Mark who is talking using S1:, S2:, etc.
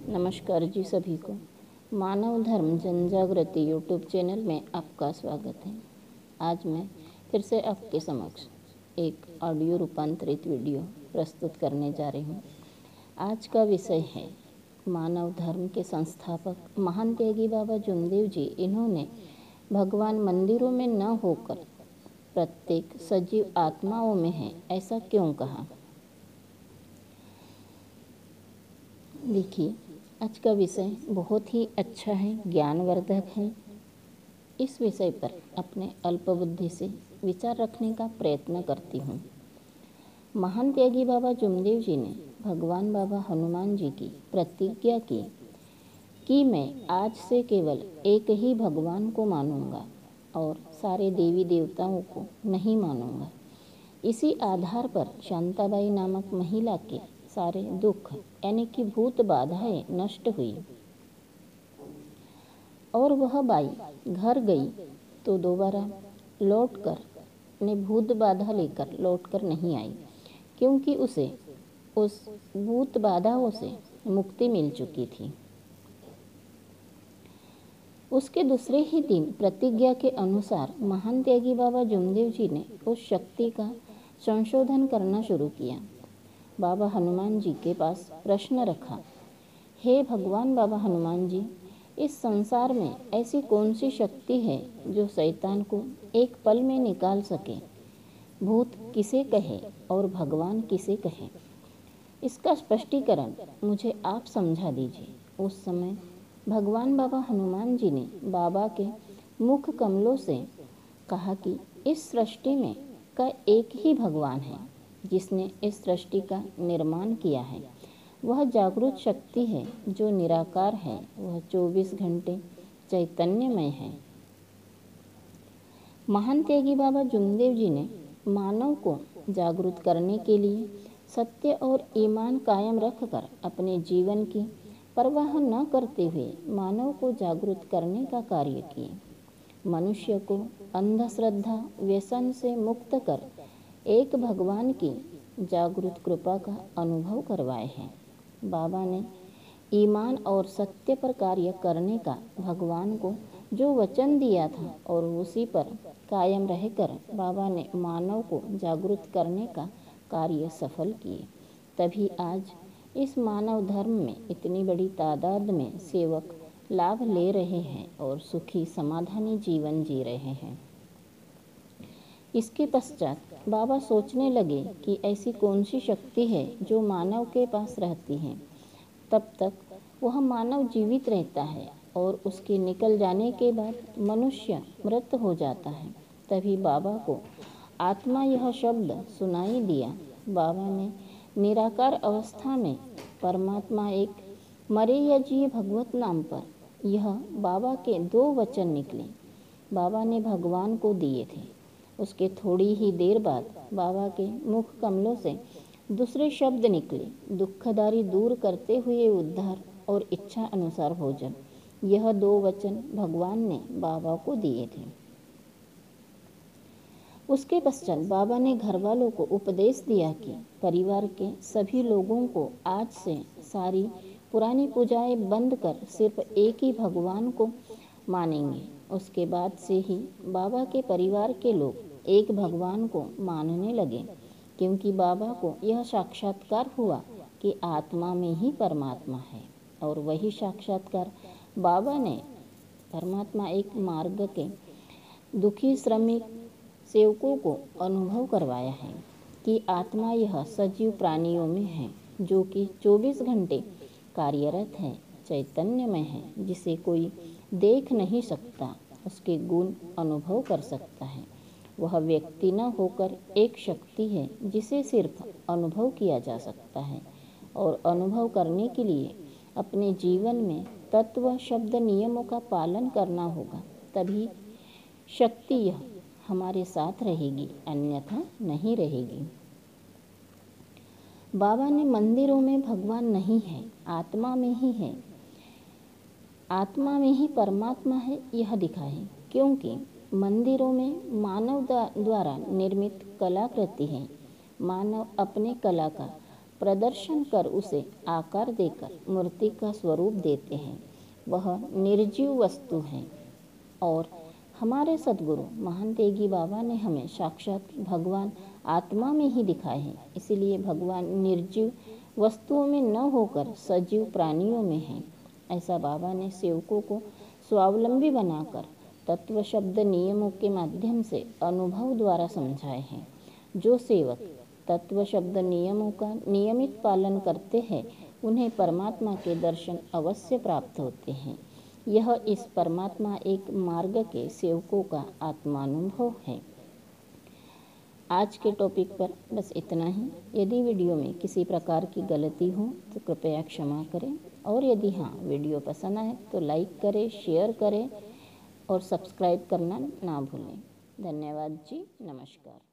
S1: नमस्कार जी सभी को। मानव धर्म जनजागृति यूट्यूब चैनल में आपका स्वागत है। आज मैं फिर से आपके समक्ष एक ऑडियो रूपांतरित वीडियो प्रस्तुत करने जा रही हूँ। आज का विषय है मानव धर्म के संस्थापक महान त्यागी बाबा जुमदेव जी। इन्होंने भगवान मंदिरों में न होकर प्रत्येक सजीव आत्माओं में है, ऐसा क्यों कहा। देखिए, आज का विषय बहुत ही अच्छा है, ज्ञानवर्धक है। इस विषय पर अपने अल्पबुद्धि से विचार रखने का प्रयत्न करती हूँ। महान त्यागी बाबा जुमदेव जी ने भगवान बाबा हनुमान जी की प्रतिज्ञा की कि मैं आज से केवल एक ही भगवान को मानूंगा और सारे देवी देवताओं को नहीं मानूंगा। इसी आधार पर शांताबाई नामक महिला के सारे दुख यानी कि भूत बाधाएं नष्ट हुई और वह बाई घर गई तो दोबारा लौटकर ने भूत बाधा लेकर लौटकर नहीं आई, क्योंकि उसे उस भूत बाधाओं से मुक्ति मिल चुकी थी। उसके दूसरे ही दिन प्रतिज्ञा के अनुसार महान त्यागी बाबा जुमदेव जी ने उस शक्ति का संशोधन करना शुरू किया। बाबा हनुमान जी के पास प्रश्न रखा, हे भगवान बाबा हनुमान जी, इस संसार में ऐसी कौन सी शक्ति है जो शैतान को एक पल में निकाल सके। भूत किसे कहे और भगवान किसे कहे, इसका स्पष्टीकरण मुझे आप समझा दीजिए। उस समय भगवान बाबा हनुमान जी ने बाबा के मुख कमलों से कहा कि इस सृष्टि में का एक ही भगवान है जिसने इस सृष्टि का निर्माण किया है। वह जागृत शक्ति है जो निराकार है, वह 24 घंटे चैतन्यमय है। महान त्यागी बाबा जुमदेव जी ने मानव को जागृत करने के लिए सत्य और ईमान कायम रखकर अपने जीवन की परवाह न करते हुए मानव को जागृत करने का कार्य किए। मनुष्य को अंधश्रद्धा व्यसन से मुक्त कर एक भगवान की जागृत कृपा का अनुभव करवाए हैं। बाबा ने ईमान और सत्य पर कार्य करने का भगवान को जो वचन दिया था और उसी पर कायम रहकर बाबा ने मानव को जागृत करने का कार्य सफल किए। तभी आज इस मानव धर्म में इतनी बड़ी तादाद में सेवक लाभ ले रहे हैं और सुखी समाधानी जीवन जी रहे हैं। इसके पश्चात बाबा सोचने लगे कि ऐसी कौन सी शक्ति है जो मानव के पास रहती है। तब तक वह मानव जीवित रहता है और उसके निकल जाने के बाद मनुष्य मृत हो जाता है। तभी बाबा को आत्मा यह शब्द सुनाई दिया। बाबा ने निराकार अवस्था में परमात्मा एक मरे या जिए भगवत नाम पर यह बाबा के 2 वचन निकले। बाबा ने भगवान को दिए थे। उसके थोड़ी ही देर बाद बाबा के मुख कमलों से दूसरे शब्द निकले, दुखदारी दूर करते हुए उद्धार और इच्छा अनुसार भोजन। यह 2 वचन भगवान ने बाबा को दिए थे। उसके पश्चात बाबा ने घर वालों को उपदेश दिया कि परिवार के सभी लोगों को आज से सारी पुरानी पूजाएं बंद कर सिर्फ एक ही भगवान को मानेंगे। उसके बाद से ही बाबा के परिवार के लोग एक भगवान को मानने लगे, क्योंकि बाबा को यह साक्षात्कार हुआ कि आत्मा में ही परमात्मा है और वही साक्षात्कार बाबा ने परमात्मा एक मार्ग के दुखी श्रमिक सेवकों को अनुभव करवाया है कि आत्मा यह सजीव प्राणियों में है जो कि 24 घंटे कार्यरत है, चैतन्यमय है, जिसे कोई देख नहीं सकता, उसके गुण अनुभव कर सकता है। वह व्यक्ति न होकर एक शक्ति है जिसे सिर्फ अनुभव किया जा सकता है और अनुभव करने के लिए अपने जीवन में तत्व शब्द नियमों का पालन करना होगा। तभी शक्ति यह हमारे साथ रहेगी, अन्यथा नहीं रहेगी। बाबा ने मंदिरों में भगवान नहीं है, आत्मा में ही है, आत्मा में ही परमात्मा है, यह दिखाए। क्योंकि मंदिरों में मानव द्वारा निर्मित कलाकृति है। मानव अपने कला का प्रदर्शन कर उसे आकार देकर मूर्ति का स्वरूप देते हैं। वह निर्जीव वस्तु है और हमारे सद्गुरु महान तेगी बाबा ने हमें साक्षात भगवान आत्मा में ही दिखाए हैं। इसीलिए भगवान निर्जीव वस्तुओं में न होकर सजीव प्राणियों में हैं। ऐसा बाबा ने सेवकों को स्वावलंबी बनाकर तत्व शब्द नियमों के माध्यम से अनुभव द्वारा समझाए हैं। जो सेवक तत्व शब्द नियमों का नियमित पालन करते हैं उन्हें परमात्मा के दर्शन अवश्य प्राप्त होते हैं। यह इस परमात्मा एक मार्ग के सेवकों का आत्मानुभव है। आज के टॉपिक पर बस इतना ही। यदि वीडियो में किसी प्रकार की गलती हो तो कृपया क्षमा करें, और यदि हाँ वीडियो पसंद आए तो लाइक करें, शेयर करें और सब्सक्राइब करना ना भूलें। धन्यवाद जी, नमस्कार।